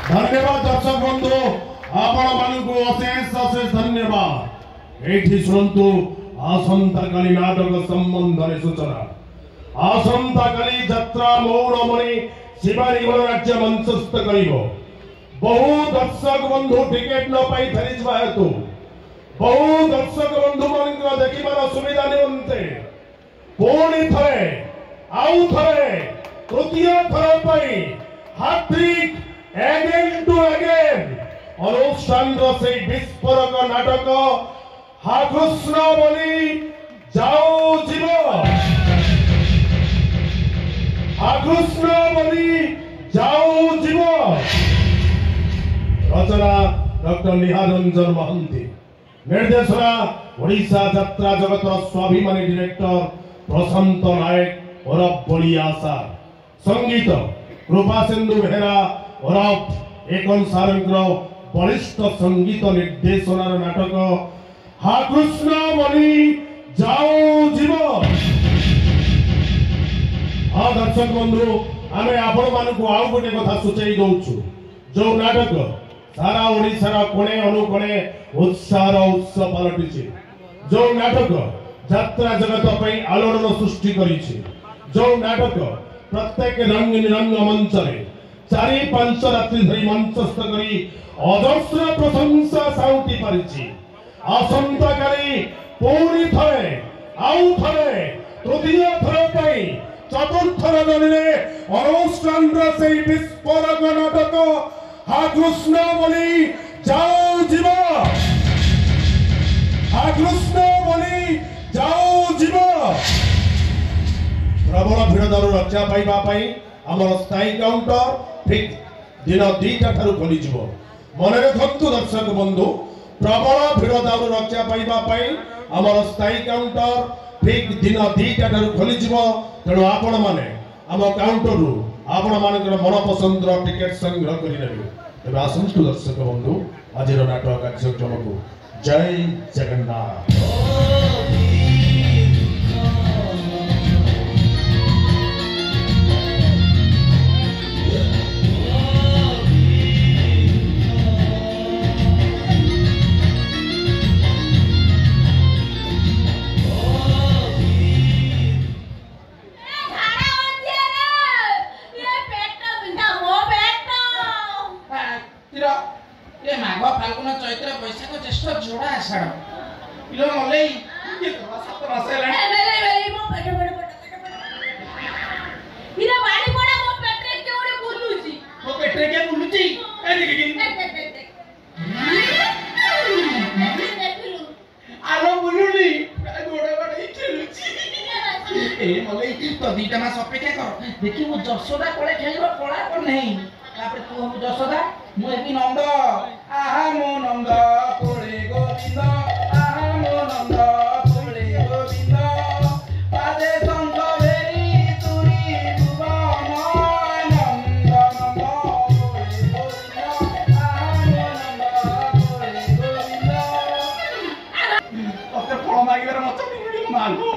धन्यवाद दर्शक बंधु आपण मानकु अशेष अशेष धन्यवाद। एठी शुणु आसंता काली नाटक संबंध सूचना। आसंता काली यात्रा मौनमणि शिवानी गणराज्य मंचस्थ करिबो। बहु दर्शक बंधु टिकेट न पाई फेरिजवा हेतु बहु दर्शक बंधु मान देखिबार सुविधा निमंते पुणी थरे आउ थरे तृतीय थर पाई हैट्रिक अगेन टू अगेन अनुष्ठान से विस्फोरक नाटक हा कृष्ण बोली जाओ जीव हा कृष्ण बोली जाओ जीव। रचना डॉक्टर निहारंजन महांती, निर्देशना ओडिशा यात्रा जगत स्वाभिमानी डायरेक्टर प्रशांत नायक और बलिया सार, संगीत कृपा सिंधु बेहरा और एकन सारंग्र बलिष्ठ संगीत निर्देशनार नाटक हा कृष्ण बोली जाओ जीव। हाँ दर्शक बंधु आमे आपण मानकु आउ गोटे कथा सूचाई दउछु। जो नाटक सारा ओडिशार कोणे अनुकोणे उत्साह उत्सव पलटिछि, जो नाटक यात्रा जगत पई आलोड़न सृष्टि करिछि, जो नाटक प्रत्येक रंगीन रंग मंच रे 4-5 रात्रि धरी मंचस्थ करी अजस्र प्रशंसा साउटी पारिछि। आसंता काली पुणी थरे आउ थरे तृतीय थर पई चतुर्थ रजनी अनुष्ठान से विस्फोरक नाटक हा कृष्ण बोली जाओ जीव हा कृष्ण बोली जाओ जीव। प्रबल भिड़ दारू रक्षा पाइबा आमर स्थायी काउंटर ठीक दिन 2टा ठारू खोली जीवो। मन रखंतु दर्शक बंधु प्रबल भिड़ दारू रक्षा पाइबा आमर स्थायी काउंटर ठीक दिन 2टा ठारू खोली जीवो। तेणु आपण माने आम काउंटर आपण मानकर मन पसंद टिकेट संग्रह करेंगे। तेज आसतु दर्शक बंधु आज नाटक कार्यक्रम को जय जगन्नाथ। तो 2 मास अपेक्षा कर देखी मु जसोदा कोले खेलिबो कोला को नहीं तापर तू हम जसोदा मु एकी नंद आहा मो नंद कोले गोविंद आहा मो नंद कोले गोविंद पादे संग भेरी तुरी भुवन नंद नंद कोले गोविंद आहा मो नंद कोले गोविंद ओते फळ मागिबार मत मागो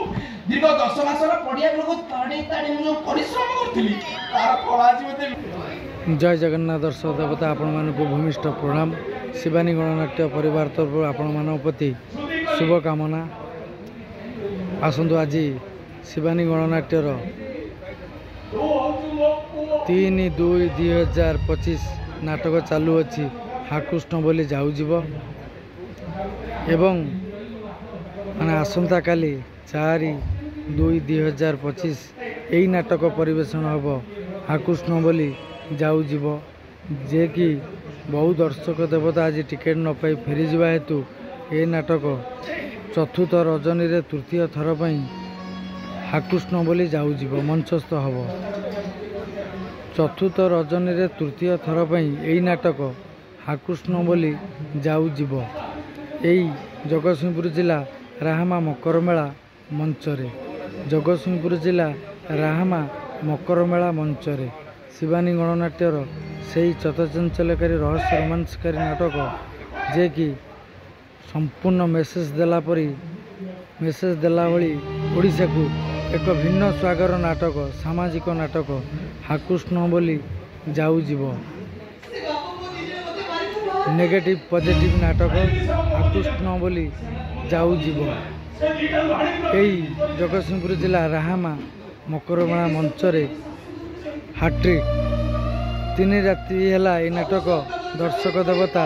दीर्घ 10 मासर पड़िया लोक ताड़ी ताड़ी जो परिश्रम करथिली तार फल आज मते। जय जगन्नाथ दर्शक देवता आपण मानक भूमिष्ठ प्रणाम। शिवानी गणनाट्य परिवार तरफ आपण मान प्रति शुभकामना। आसतु आज शिवानी गणनाट्यर 3/2/2025 नाटक चालू अच्छी हा कृष्ण बोली जाऊ जीव एवं माने आसंता काली 4/2/2025 यही नाटक परिवेषण हम हा कृष्ण बोली जाऊ जीव जे कि बहु दर्शक देवता आज टिकेट न पाई फेरी जावा हेतु ये नाटक चतुर्थ रजनी रे तृतीय थर पर हा कृष्ण बोली जाऊ जीव मंचस्थ हम। चतुर्थ रजनी रे तृतीय थर पर यही नाटक हा कृष्ण बोली जाऊ जीव यही जगतसिंहपुर जिला राहामा मकर मेला मंचरे जगतसिंहपुर जिला राहामा मकर मेला मंचरे शिवानी गणनाट्यर से चतचंचलकारी रहस्य रोमांसकारी नाटक जे कि संपूर्ण मेसेज देला परी मेसेज देला भली ओडिशा को एक भिन्न स्वागर नाटक सामाजिक नाटक हा कृष्ण बोली जाऊ जीव। नेगेटिव पॉजिटिव नाटक आकृष्ण बोली जाऊ जीव यही जगतसिंहपुर जिला राहामा मकरमेला मंच रे हाट्रिक 3 राति है ये नाटक दर्शक देवता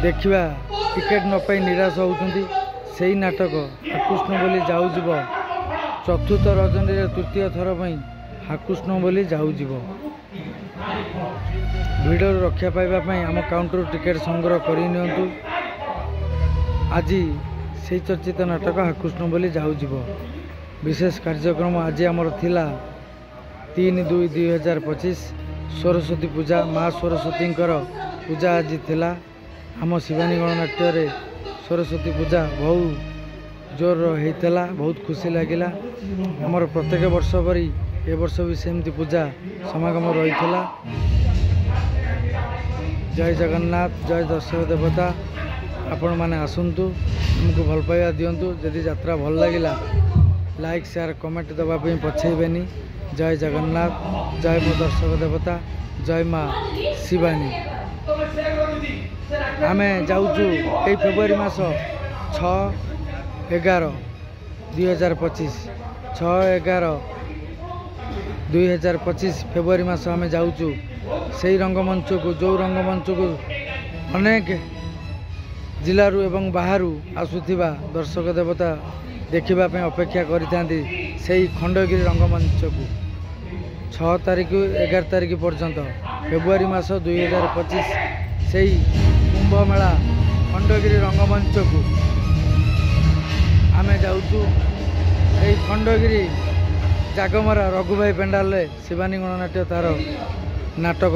देखा टिकेट न पाई निराश होती से नाटक आकृष्ण बोली जाऊ जीव चतुर्थ रजनी तृतीय थर पर आकृष्ण बोली जाऊ जीव भिड़ रक्षा पाइबापी आम काउंटर टिकेट संग्रह करनी आज से चर्चित नाटक आकृष्ण बोली जाऊ जीव विशेष कार्यक्रम आज आमर थिला 3/2/2025 सरस्वती पूजा माँ सरस्वती पूजा आज थिला आम शिवानी गणनाट्य सरस्वती पूजा बहुत जोर होता बहुत खुशी लगिला आमर प्रत्येक वर्ष परी ए वर्ष भी सेमती पूजा समागम रही था। जय जगन्नाथ जय दर्शक देवता आपण मैंने आसतु आमको भल पाइबा दिंतु जदि यात्रा भल लगिला लाइक शेयर कमेंट देवाई पछेबेनी। जय जगन्नाथ जय मो दर्शक देवता जय माँ शिवानी। आमे जाऊचु ए फेब्रुआरी मास 6/11/2025 6/11/2025 फेब्रुआरी मास आमे जाऊचु से रंगमंच को जो रंगमंच को अनेक जिलू एवं बाहर आसुथिबा दर्शक देवता देखा अपेक्षा करते खंडगिरी रंगमंच को 6 तारिख 11 तारिख पर्यंत फेब्रुआरी मास 2025 से कुंभ मेला खंडगिरी रंगमंच को आमे जाऊचु ए खंडगिरी जागमरा रघुभाई पेंडाल शिवानी गणनाट्य तार नाटक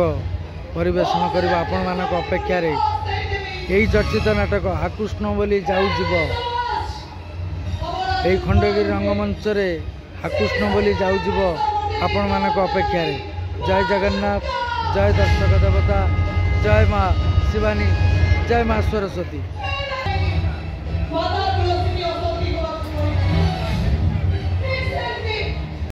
परिवेशन करबा आपण मानक अपेक्षा रे यही चर्चित नाटक आकृष्ण बोली जाऊ जीव यही खंडगिरी रंगमंच रे आकृष्ण बोली जाऊ जीव आपण मानक अपेक्षा रे। जय जगन्नाथ जय दर्शक देवता जय माँ शिवानी जय माँ सरस्वती।